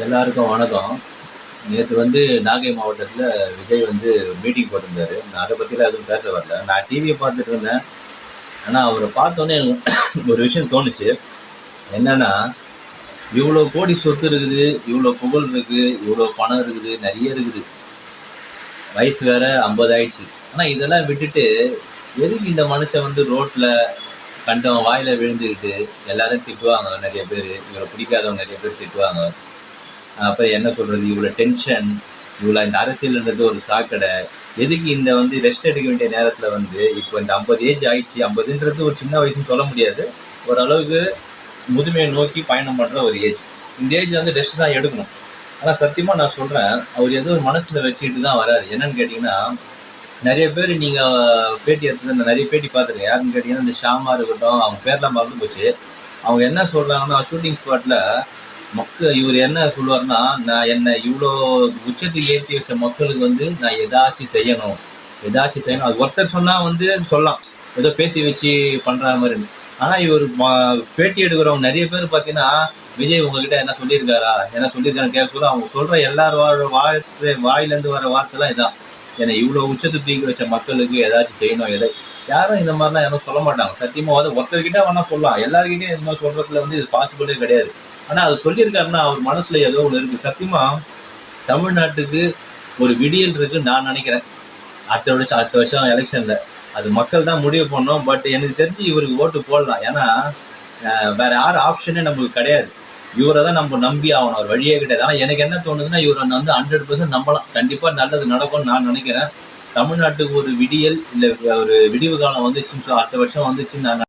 எல்லாருக்கும் வணக்கம். நேற்று நாகை மாவட்டத்தில் விஜய் மீட்டிங் போட்டிருந்தாரு. நான் அதை பற்றிலாம் எதுவும் பேச வரல. நான் டிவியை பார்த்துட்டு இருந்தேன். ஆனால் அவரை பார்த்தோன்னே எனக்கு ஒரு விஷயம் தோணுச்சு. என்னன்னா, இவ்வளோ கோடி சொத்து இருக்குது, இவ்வளோ புகழ் இருக்குது, இவ்வளோ பணம் இருக்குது, நிறைய இருக்குது. வயசு வேற 50 ஆயிடுச்சு. ஆனால் இதெல்லாம் விட்டுட்டு எதுக்கு இந்த மனுஷன் ரோட்டில் கண்டவன் வாயில் விழுந்துக்கிட்டு எல்லாரும் திட்டுவாங்க. நிறைய பேர் இவரை பிடிக்காதவங்க நிறைய பேர் திட்டுவாங்க. அப்போ என்ன சொல்கிறது, இவ்வளோ டென்ஷன், இவ்வளோ இந்த அரசியல்ன்றது ஒரு சாக்கடை. எதுக்கு இந்த ரெஸ்ட் எடுக்க வேண்டிய நேரத்தில் இப்போ இந்த 50 ஏஜ் ஆயிடுச்சு. 50ன்றது ஒரு சின்ன வயசுன்னு சொல்ல முடியாது. ஓரளவுக்கு முதுமையை நோக்கி பயணம் பண்ணுற ஒரு ஏஜ். இந்த ஏஜ் ரெஸ்ட் தான் எடுக்கணும். ஆனால் சத்தியமாக நான் சொல்கிறேன், அவர் ஏதோ ஒரு மனசில் வச்சுக்கிட்டு தான் வராரு. என்னன்னு கேட்டிங்கன்னா, நிறைய பேர் நீங்கள் பேட்டி எடுத்து நிறைய பேட்டி பார்த்துருக்கேன். யாருன்னு கேட்டிங்கன்னா, இந்த ஷாமா இருக்கட்டும், அவங்க பேர்லாம் மறந்து போச்சு. அவங்க என்ன சொல்கிறாங்கன்னா, ஷூட்டிங் ஸ்பாட்டில் இவர் என்ன சொல்லுவார்னா, நான் என்னை இவ்வளோ உச்சத்துக்கு ஏற்றி வச்ச மக்களுக்கு நான் ஏதாச்சும் செய்யணும். அது ஒருத்தர் சொன்னால் சொல்லலாம், ஏதோ பேசி வச்சு பண்ணுற மாதிரி. ஆனால் இவர் பேட்டி எடுக்கிறவங்க நிறைய பேர் பார்த்தீங்கன்னா, விஜய் உங்ககிட்ட என்ன சொல்லியிருக்காரா, என்ன சொல்லியிருக்கான்னு கேட்க சொல்ல அவங்க சொல்கிற எல்லாரும் வாயிலேருந்து வர வார்த்தைலாம் இதான், என்னை இவ்வளோ உச்சத்துக்கு தூக்கி வச்ச மக்களுக்கு ஏதாச்சும் செய்யணும். யாரும் இந்த மாதிரிலாம் யாரும் சொல்ல மாட்டாங்க. சத்தியமாக ஒருத்தர்கிட்ட வேணால் சொல்லலாம், எல்லாருக்கிட்டையும் இந்த மாதிரி சொல்கிறதுல இது பாசிபிளே கிடையாது. ஆனால் அது சொல்லியிருக்காருன்னா அவர் மனசுல ஏதோ ஒன்று இருக்குது. சத்தியமா தமிழ்நாட்டுக்கு ஒரு விடியல் இருக்குன்னு நான் நினைக்கிறேன். அடுத்த வருஷம் எலெக்ஷன்ல அது மக்கள் தான் முடிவு பண்ணோம். பட் எனக்கு தெரிஞ்சு இவருக்கு ஓட்டு போடலாம். ஏன்னா வேற யாரும் ஆப்ஷனே நம்மளுக்கு கிடையாது. இவரை தான் நம்ம நம்பி ஆகணும், அவர் வழியே கிடையாது. ஆனால் எனக்கு என்ன தோணுதுன்னா, இவரை 100% நம்பலாம். கண்டிப்பாக நல்லது நடக்கும்னு நான் நினைக்கிறேன். தமிழ்நாட்டுக்கு ஒரு விடியல் இல்லை ஒரு விடிவு காலம் வந்துச்சுன்னு அடுத்த வருஷம் வந்துச்சுன்னு நான்